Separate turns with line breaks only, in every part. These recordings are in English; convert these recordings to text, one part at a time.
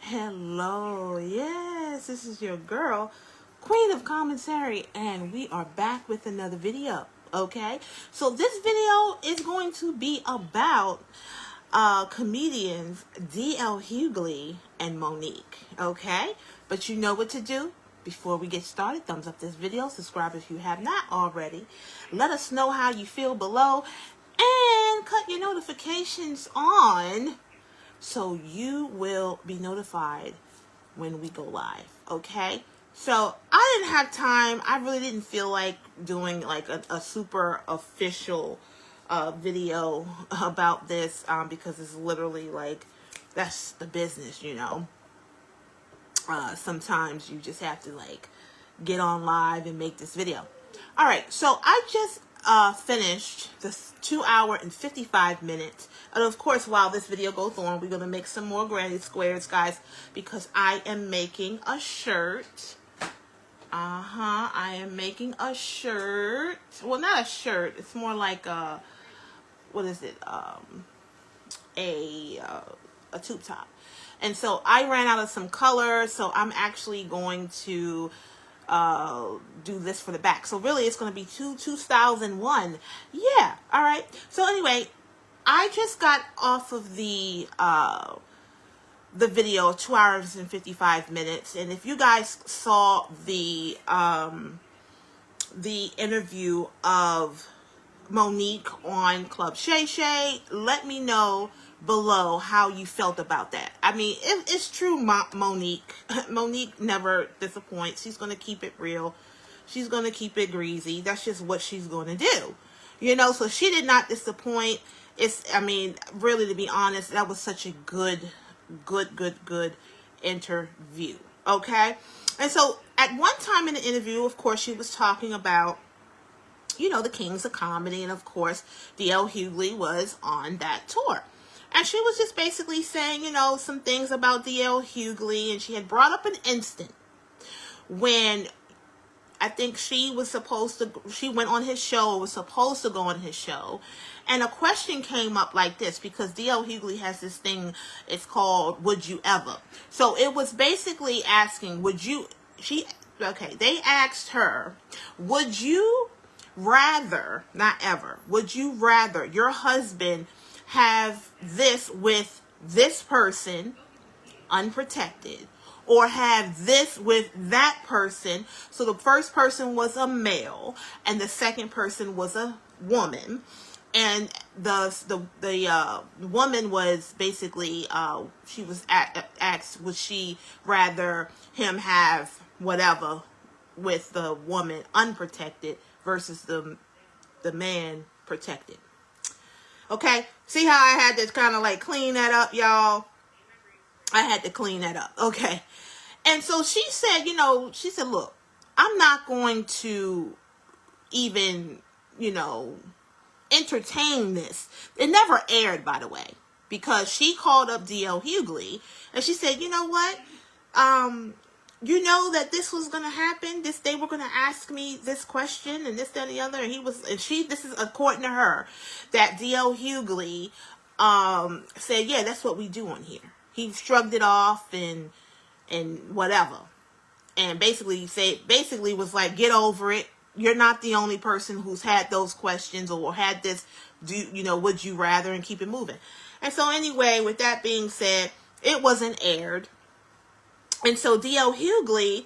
Hello, yes, this is your girl, Queen of Commentary, and we are back with another video, okay? So this video is going to be about comedians D.L. Hughley and Monique, okay? But you know what to do. Before we get started, thumbs up this video, subscribe if you have not already. Let us know how you feel below, and cut your notifications on so you will be notified when we go live, okay? So I didn't have time. I really didn't feel like doing like a super official video about this because it's literally like, that's the business, you know. Sometimes you just have to like get on live and make this video. All right, so I just finished this 2 hour and 55 minutes. And of course, while this video goes on, we're going to make some more granny squares, guys, because I am making a shirt. I am making a shirt. Well, not a shirt. It's more like a, what is it? A tube top. And so I ran out of some color, so I'm actually going to do this for the back. So really it's going to be two styles in one. Yeah. All right. So anyway, I just got off of the video, 2 hours and 55 minutes. And if you guys saw the interview of Monique on Club Shay, let me know below how you felt about that. I mean, it's true, Monique. Monique never disappoints. She's going to keep it real. She's going to keep it greasy. That's just what she's going to do. You know, so she did not disappoint. I mean, really, to be honest, that was such a good interview. Okay? And so at one time in the interview, of course, she was talking about, you know, the kings of comedy. And of course, D.L. Hughley was on that tour. And she was just basically saying, you know, some things about D.L. Hughley. And she had brought up an instant when I think she went on his show, was supposed to go on his show. And a question came up like this, because D.L. Hughley has this thing, it's called Would You Ever? So it was basically asking, they asked her, would you rather, not ever, would you rather your husband have this with this person unprotected, or have this with that person? So the first person was a male and the second person was a woman, and the woman was basically she was asked, would she rather him have whatever with the woman unprotected versus the man protected. Okay, see how I had to kind of like clean that up, y'all? I had to clean that up. Okay. And so she said, you know, she said, look, I'm not going to even, you know, entertain this. It never aired, by the way, because she called up D.L. Hughley and she said, you know what? You know that this was going to happen. They were going to ask me this question and this, that, and the other. And this is according to her, that D.L. Hughley said, yeah, that's what we do on here. He shrugged it off and whatever. And basically was like, get over it. You're not the only person who's had those questions or had this, would you rather, and keep it moving. And so anyway, with that being said, it wasn't aired. And so D.L. Hughley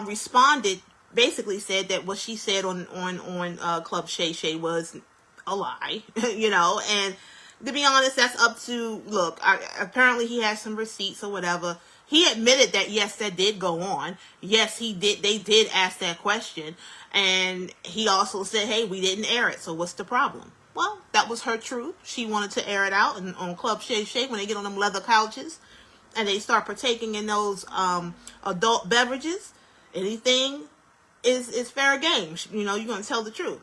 responded, basically said that what she said on Club Shay was a lie, you know. And to be honest, that's up to, look, apparently he has some receipts or whatever. He admitted that, yes, that did go on. Yes, he did. They did ask that question. And he also said, hey, we didn't air it. So what's the problem? Well, that was her truth. She wanted to air it out. And on Club Shay when they get on them leather couches and they start partaking in those adult beverages, anything is fair game. You know, you're going to tell the truth.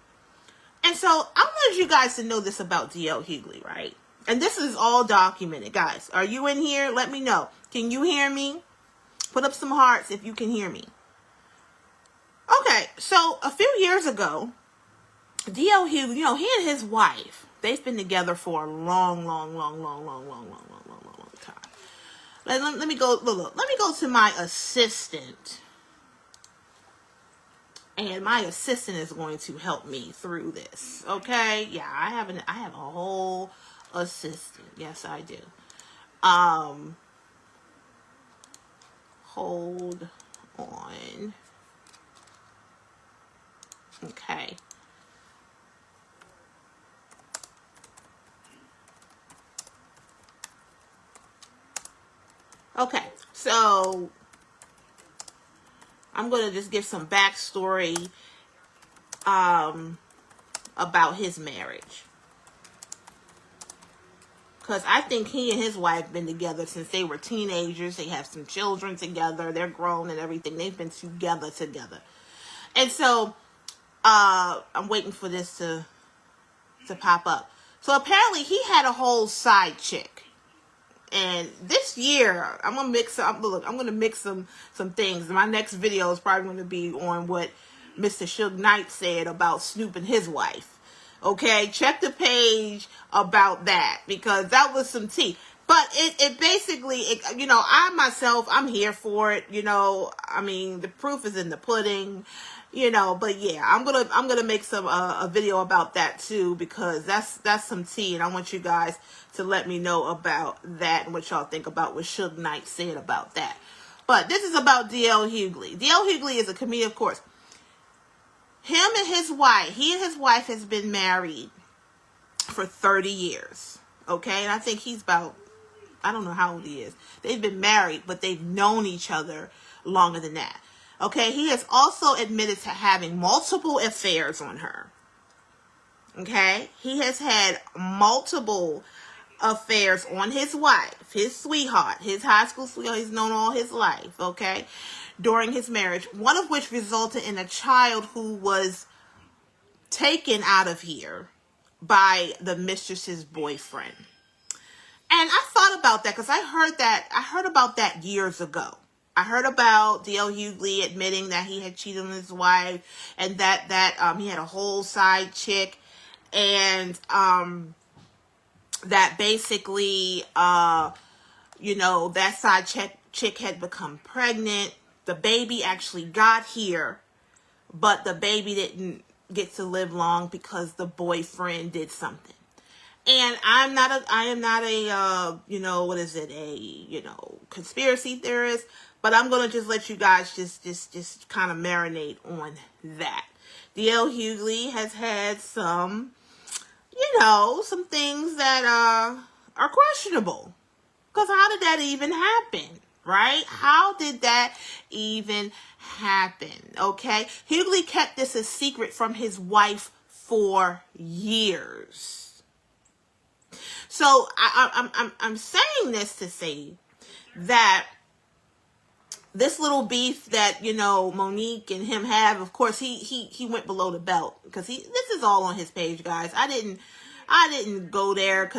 And so I wanted you guys to know this about D.L. Hughley, right? And this is all documented. Guys, are you in here? Let me know. Can you hear me? Put up some hearts if you can hear me. Okay, so a few years ago, D.L. Hughley, you know, he and his wife, they've been together for a long time. Let me go, look, let me go to my assistant. And my assistant is going to help me through this. Okay? Yeah, I have a whole assistant. Yes, I do. Hold on. Okay. Okay, so I'm going to just give some backstory about his marriage. Because I think he and his wife been together since they were teenagers. They have some children together. They're grown and everything. They've been together. And so I'm waiting for this to pop up. So apparently he had a whole side chick. And this year, I'm gonna mix up. Look, I'm gonna mix some things. My next video is probably gonna be on what Mr. Suge Knight said about Snoop and his wife. Okay, check the page about that, because that was some tea. But it basically, you know, I myself, I'm here for it. You know, I mean, the proof is in the pudding. You know, but yeah, I'm gonna make some a video about that too, because that's some tea, and I want you guys to let me know about that and what y'all think about what Suge Knight said about that. But this is about D.L. Hughley. D.L. Hughley is a comedian, of course. He and his wife has been married for 30 years. Okay, and I think he's about, I don't know how old he is. They've been married, but they've known each other longer than that. Okay, he has also admitted to having multiple affairs on her. Okay, he has had multiple affairs on his wife, his sweetheart, his high school sweetheart he's known all his life, okay, during his marriage, one of which resulted in a child who was taken out of here by the mistress's boyfriend. And I thought about that because I heard about that years ago. I heard about D.L. Hughley admitting that he had cheated on his wife, and that he had a whole side chick, and that basically, you know, that side chick had become pregnant. The baby actually got here, but the baby didn't get to live long because the boyfriend did something. And I am not a you know, what is it, a, you know, conspiracy theorist, but I'm going to just let you guys just kind of marinate on that. D.L. Hughley has had some, you know, some things that are questionable. Because how did that even happen? Right? How did that even happen? Okay? Hughley kept this a secret from his wife for years. So I'm saying this to say that this little beef that, you know, Monique and him have, of course, he went below the belt, because this is all on his page, guys. I didn't go there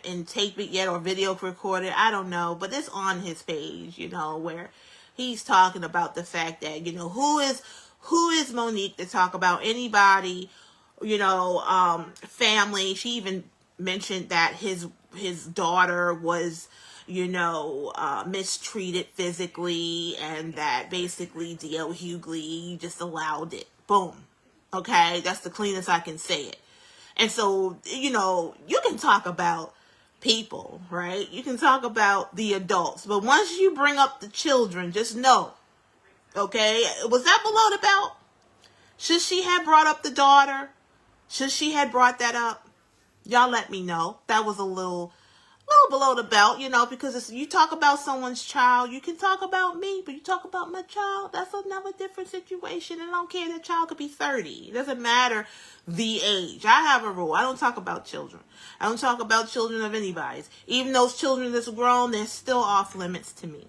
and tape it yet or video record it. I don't know, but it's on his page, you know, where he's talking about the fact that, you know, who is Monique to talk about anybody, you know, family. She even mentioned that his daughter was, you know, mistreated physically, and that basically D.L. Hughley just allowed it. Boom. Okay, that's the cleanest I can say it. And so, you know, you can talk about people, right? You can talk about the adults, but once you bring up the children, just know, okay, was that below the belt? Should she have brought up the daughter? Should she have brought that up? Y'all let me know. That was a little below the belt, you know, because you talk about someone's child, you can talk about me, but you talk about my child, that's another different situation. And I don't care, that child could be 30. It doesn't matter the age. I have a rule. I don't talk about children. I don't talk about children of anybody's. Even those children that's grown, they're still off limits to me.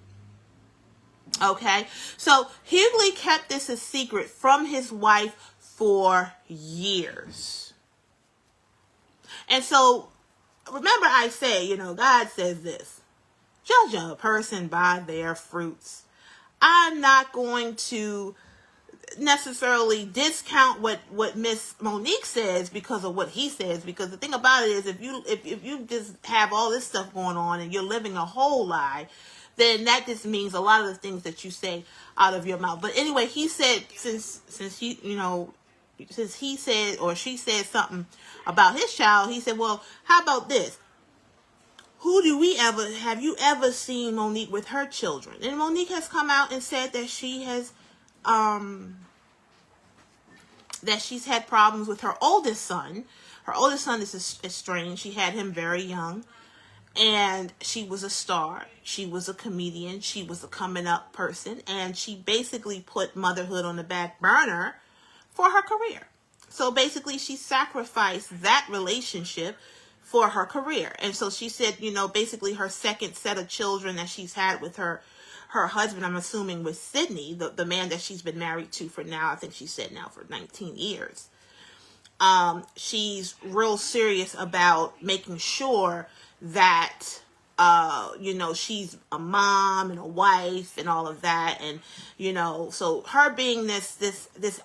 Okay? So Hughley kept this a secret from his wife for years. And so, remember I say, you know, God says this: judge a person by their fruits. I'm not going to necessarily discount what Miss Monique says because of what he says, because the thing about it is, if you just have all this stuff going on and you're living a whole lie, then that just means a lot of the things that you say out of your mouth. But anyway, he said, since he, since he said, or she said something about his child, he said, well, how about this? Have you ever seen Monique with her children? And Monique has come out and said that that she's had problems with her oldest son. Her oldest son is estranged. She had him very young. And she was a star. She was a comedian. She was a coming up person. And she basically put motherhood on the back burner for her career. So basically she sacrificed that relationship for her career. And so she said, basically her second set of children that she's had with her husband, I'm assuming with Sydney, the man that she's been married to for now, I think she said now for 19 years. She's real serious about making sure that, she's a mom and a wife and all of that. And, so her being this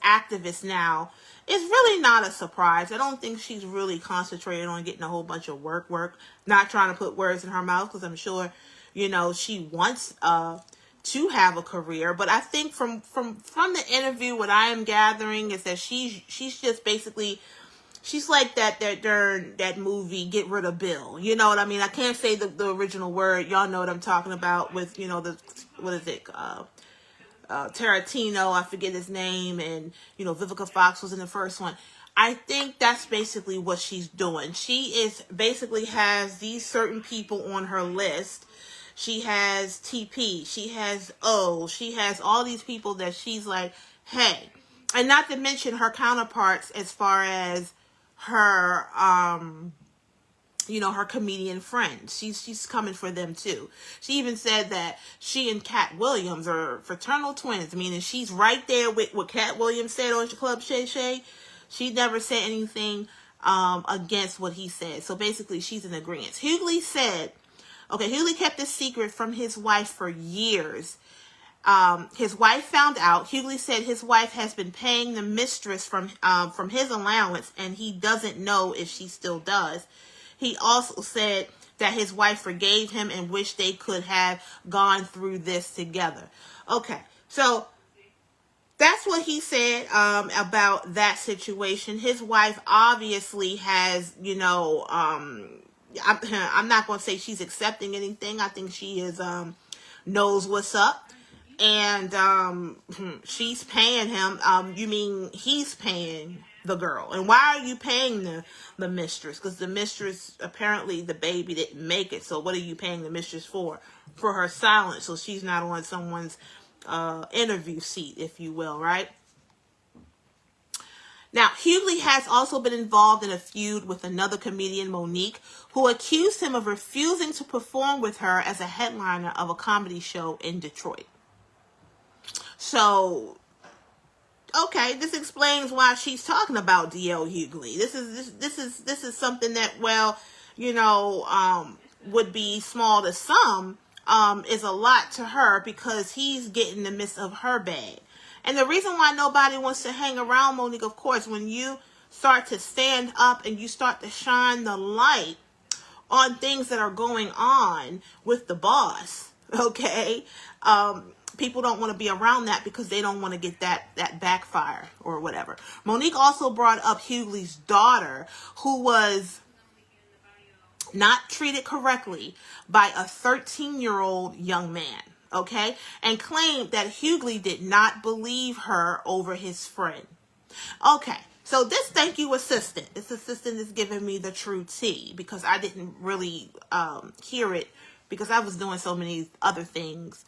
activist now is really not a surprise. I don't think she's really concentrated on getting a whole bunch of work, not trying to put words in her mouth, because I'm sure, she wants, to have a career. But I think from the interview, what I am gathering is that she's just basically, she's like that movie Get Rid of Bill. You know what I mean? I can't say the original word. Y'all know what I'm talking about with, what is it? Tarantino, I forget his name, and, Vivica Fox was in the first one. I think that's basically what she's doing. She basically has these certain people on her list. She has TP, she has O, she has all these people that she's like, hey, and not to mention her counterparts as far as her, her comedian friends. She's coming for them too. She even said that she and Cat Williams are fraternal twins, meaning she's right there with what Cat Williams said on Club Shay. She never said anything against what he said. So basically, she's in agreement. Hughley said, Hughley kept this secret from his wife for years. His wife found out. Hughley said his wife has been paying the mistress from his allowance, and he doesn't know if she still does. He also said that his wife forgave him and wished they could have gone through this together. Okay, so that's what he said about that situation. His wife obviously has, I'm not going to say she's accepting anything. I think she is knows what's up. And she's paying him. You mean he's paying the girl? And why are you paying the mistress? Because the mistress, apparently the baby didn't make it. So what are you paying the mistress for? For her silence, so she's not on someone's interview seat, if you will, right? Now, Hughley has also been involved in a feud with another comedian, Monique, who accused him of refusing to perform with her as a headliner of a comedy show in Detroit. So, okay, this explains why she's talking about D.L. Hughley. This is something that, would be small to some, is a lot to her, because he's getting the midst of her bag. And the reason why nobody wants to hang around Monique, of course, when you start to stand up and you start to shine the light on things that are going on with the boss, okay? People don't want to be around that because they don't want to get that backfire or whatever. Monique also brought up Hughley's daughter, who was not treated correctly by a 13-year-old young man. Okay, and claimed that Hughley did not believe her over his friend. Okay, so this thank you assistant, this assistant is giving me the true tea, because I didn't really hear it, because I was doing so many other things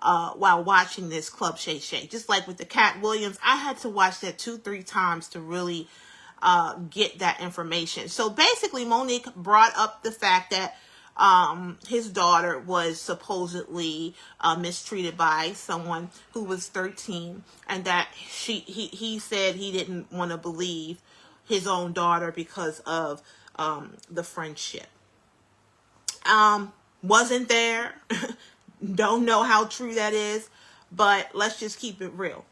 while watching this Club Shay. Just like with the Cat Williams, I had to watch that 2-3 times to really get that information. So basically, Monique brought up the fact that his daughter was supposedly mistreated by someone who was 13, and that he said he didn't want to believe his own daughter because of the friendship. Wasn't there. Don't know how true that is, but let's just keep it real.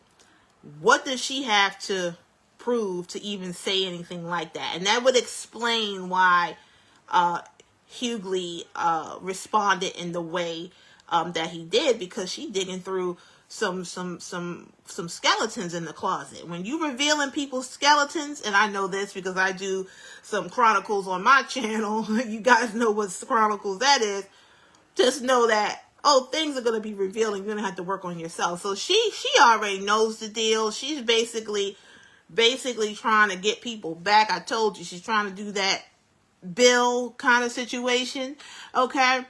What does she have to prove to even say anything like that? And that would explain why Hughley responded in the way that he did, because she digging through some skeletons in the closet. When you revealing people's skeletons, and I know this because I do some chronicles on my channel, you guys know what chronicles that is. Just know that, oh, things are going to be revealed and you're going to have to work on yourself. So she already knows the deal. She's basically trying to get people back. I told you, she's trying to do that Bill kind of situation. Okay.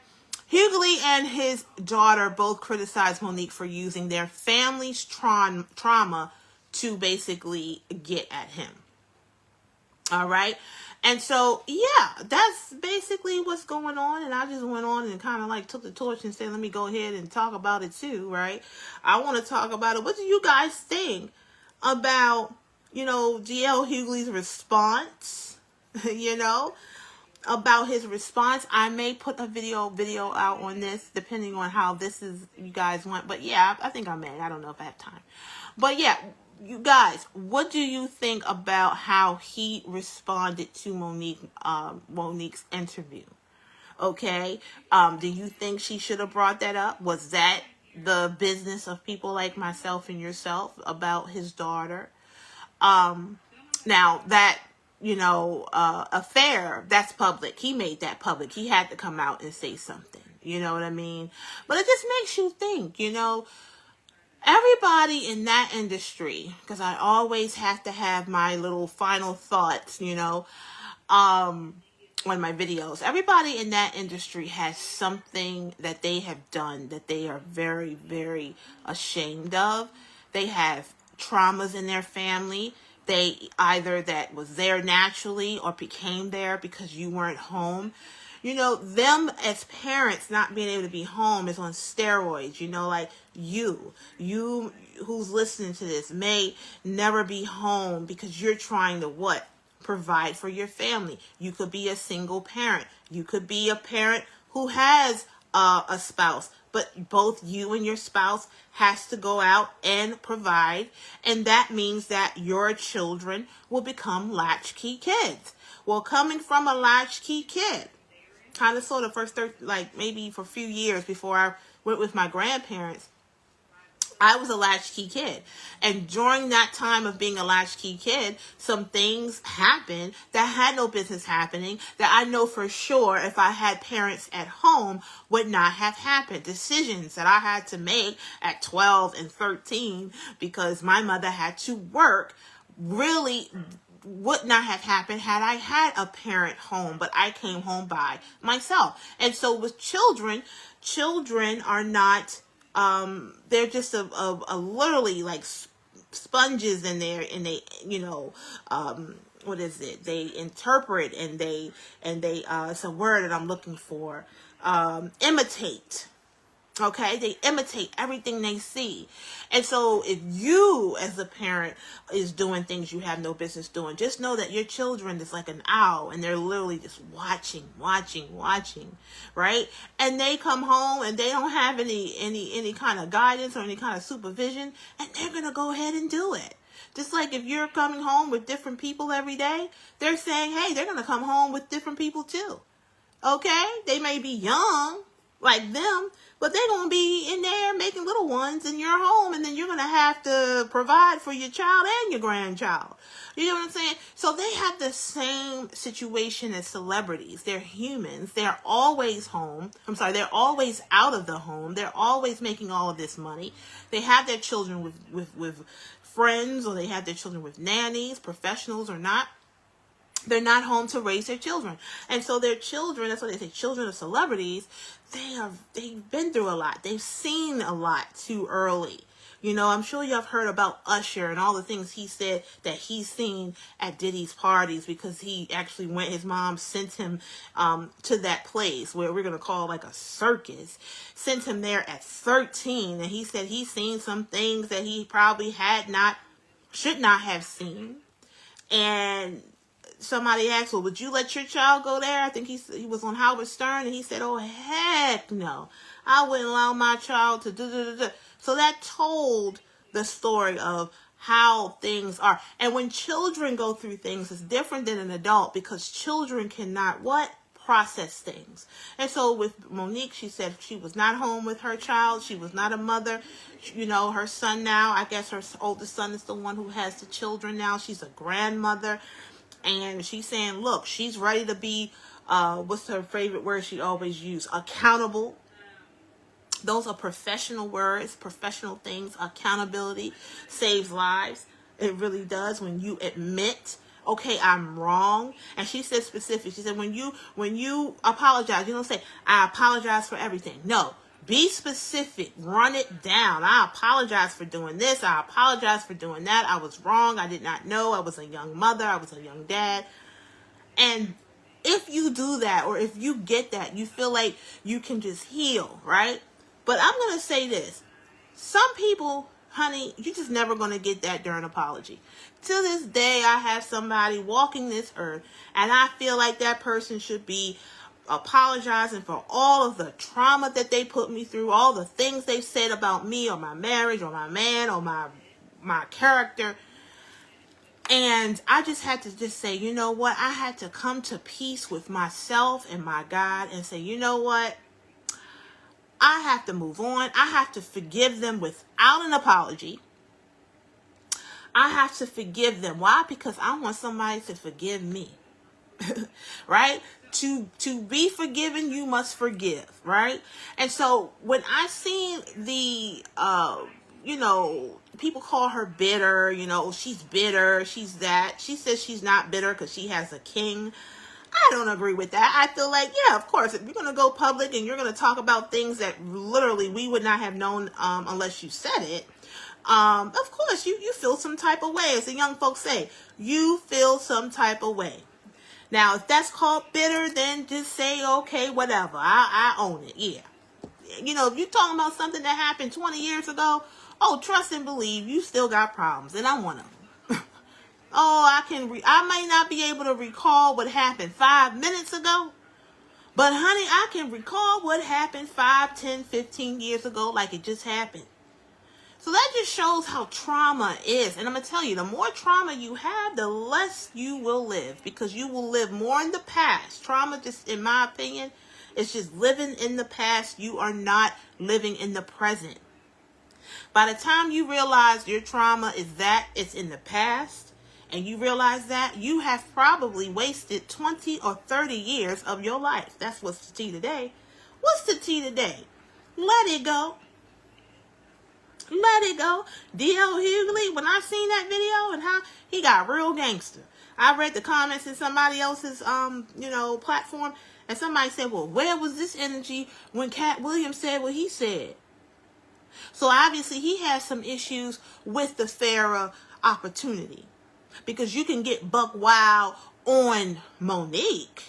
Hughley and his daughter both criticized Monique for using their family's trauma to basically get at him. All right. And so, yeah, that's basically what's going on. And I just went on and kind of like took the torch and said, let me go ahead and talk about it too, right? I want to talk about it. What do you guys think about, D.L. Hughley's response, about his response? I may put a video out on this, depending on how you guys want. But yeah, I think I may. I don't know if I have time. But yeah, you guys, what do you think about how he responded to Monique's interview? Okay. Do you think she should have brought that up? Was that the business of people like myself and yourself about his daughter? Now that, affair, that's public. He made that public. He had to come out and say something. You know what I mean? But it just makes you think, everybody in that industry, because I always have to have my little final thoughts, on my videos. Everybody in that industry has something that they have done that they are very, very ashamed of. They have traumas in their family. They either that was there naturally or became there because you weren't home. Them as parents not being able to be home is on steroids. Like you who's listening to this may never be home because you're trying to what? Provide for your family. You could be a single parent. You could be a parent who has a spouse, but both you and your spouse has to go out and provide. And that means that your children will become latchkey kids. Well, coming from a latchkey kid, kind of sort of maybe for a few years before I went with my grandparents, I was a latchkey kid. And during that time of being a latchkey kid, some things happened that had no business happening, that I know for sure if I had parents at home would not have happened. Decisions that I had to make at 12 and 13 because my mother had to work really would not have happened had I had a parent home, but I came home by myself. And so with children are not, they're just a literally like sponges in there, and they, what is it? They interpret and they it's a word that I'm looking for, imitate. Okay, they imitate everything they see. And so if you as a parent is doing things you have no business doing, just know that your children is like an owl and they're literally just watching, right? And they come home and they don't have any kind of guidance or any kind of supervision, and they're going to go ahead and do it. Just like if you're coming home with different people every day, they're saying, hey, they're going to come home with different people too. Okay? They may be young like them, but they're going to be in there making little ones in your home, and then you're going to have to provide for your child and your grandchild. You know what I'm saying? So they have the same situation as celebrities. They're humans. They're always home. They're always out of the home. They're always making all of this money. They have their children with friends, or they have their children with nannies, professionals or not. They're not home to raise their children. And so their children, that's what they say, children of celebrities, they've been through a lot. They've seen a lot too early. I'm sure y'all have heard about Usher and all the things he said that he's seen at Diddy's parties, because he actually his mom sent him to that place where we're going to call like a circus, sent him there at 13. And he said he's seen some things that he probably should not have seen. And somebody asked, well, would you let your child go there? I think he was on Howard Stern, and he said, oh, heck no. I wouldn't allow my child to do. So that told the story of how things are. And when children go through things, it's different than an adult, because children cannot what? Process things. And so with Monique, she said she was not home with her child. She was not a mother. You know, her son now, I guess her oldest son is the one who has the children now. She's a grandmother. And she's saying, look, she's ready to be, what's her favorite word she always used? Accountable. Those are professional words, professional things. Accountability saves lives. It really does, when you admit, okay, I'm wrong. And she said specific. She said, when you apologize, you don't say, I apologize for everything. No, be specific. Run it down. I apologize for doing this. I apologize for doing that. I was wrong. I did not know. I was a young mother. I was a young dad. And if you do that, or if you get that, you feel like you can just heal, right? But I'm going to say this. Some people, honey, you're just never going to get that during apology. To this day, I have somebody walking this earth, and I feel like that person should be apologizing for all of the trauma that they put me through, all the things they said about me or my marriage or my man or my character. And I just had to just say, you know what? I had to come to peace with myself and my God and say, you know what? I have to move on. I have to forgive them without an apology. I have to forgive them. Why? Because I want somebody to forgive me. Right? To be forgiven, you must forgive. Right? And so when I seen the, people call her bitter, she's bitter, she's that. She says she's not bitter because she has a king. I don't agree with that. I feel like, yeah, of course, if you're going to go public and you're going to talk about things that literally we would not have known unless you said it, of course, you feel some type of way. As the young folks say, you feel some type of way. Now, if that's called bitter, then just say, okay, whatever. I own it, yeah. If you're talking about something that happened 20 years ago, oh, trust and believe, you still got problems, and I'm one of them. Oh, I might not be able to recall what happened 5 minutes ago, but honey, I can recall what happened 5, 10, 15 years ago like it just happened. So that just shows how trauma is. And I'm going to tell you, the more trauma you have, the less you will live, because you will live more in the past. Trauma, just in my opinion, is just living in the past. You are not living in the present. By the time you realize your trauma is that it's in the past, and you realize that, you have probably wasted 20 or 30 years of your life. That's what's the tea today. What's the tea today? Let it go. Let it go. D.L. Hughley, when I seen that video and how he got real gangster. I read the comments in somebody else's, platform, and somebody said, well, where was this energy when Cat Williams said what he said? So obviously he has some issues with the fairer opportunity. Because you can get buck wild on Monique,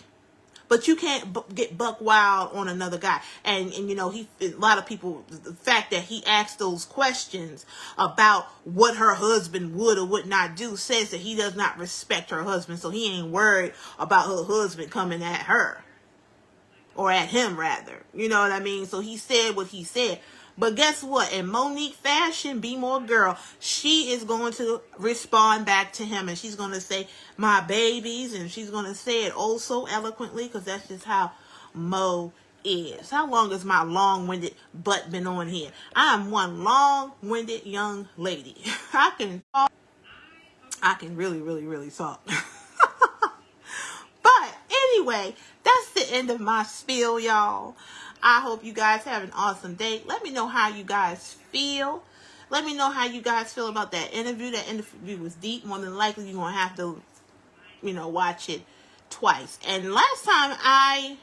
but you can't get buck wild on another guy. And a lot of people, the fact that he asked those questions about what her husband would or would not do says that he does not respect her husband. So he ain't worried about her husband coming at her, or at him rather. You know what I mean? So he said what he said. But guess what? In Monique fashion, Be More Girl, she is going to respond back to him. And she's going to say, my babies. And she's going to say it oh so eloquently, because that's just how Mo is. How long has my long-winded butt been on here? I am one long-winded young lady. I can talk. I can really, really, really talk. But anyway, that's the end of my spiel, y'all. I hope you guys have an awesome day. Let me know how you guys feel. Let me know how you guys feel about that interview. That interview was deep. More than likely, you're going to have to, watch it twice. And last time I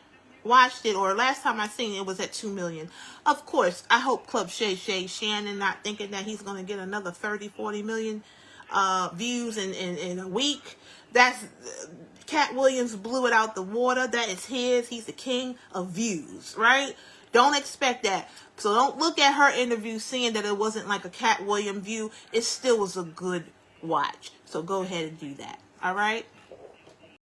watched it, or last time I seen it, was at 2 million. Of course, I hope Club Shay Shannon not thinking that he's going to get another 30, 40 million views in a week. That's... Cat Williams blew it out the water. That is his. He's the king of views, right? Don't expect that. So don't look at her interview seeing that it wasn't like a Cat Williams view. It still was a good watch. So go ahead and do that. All right?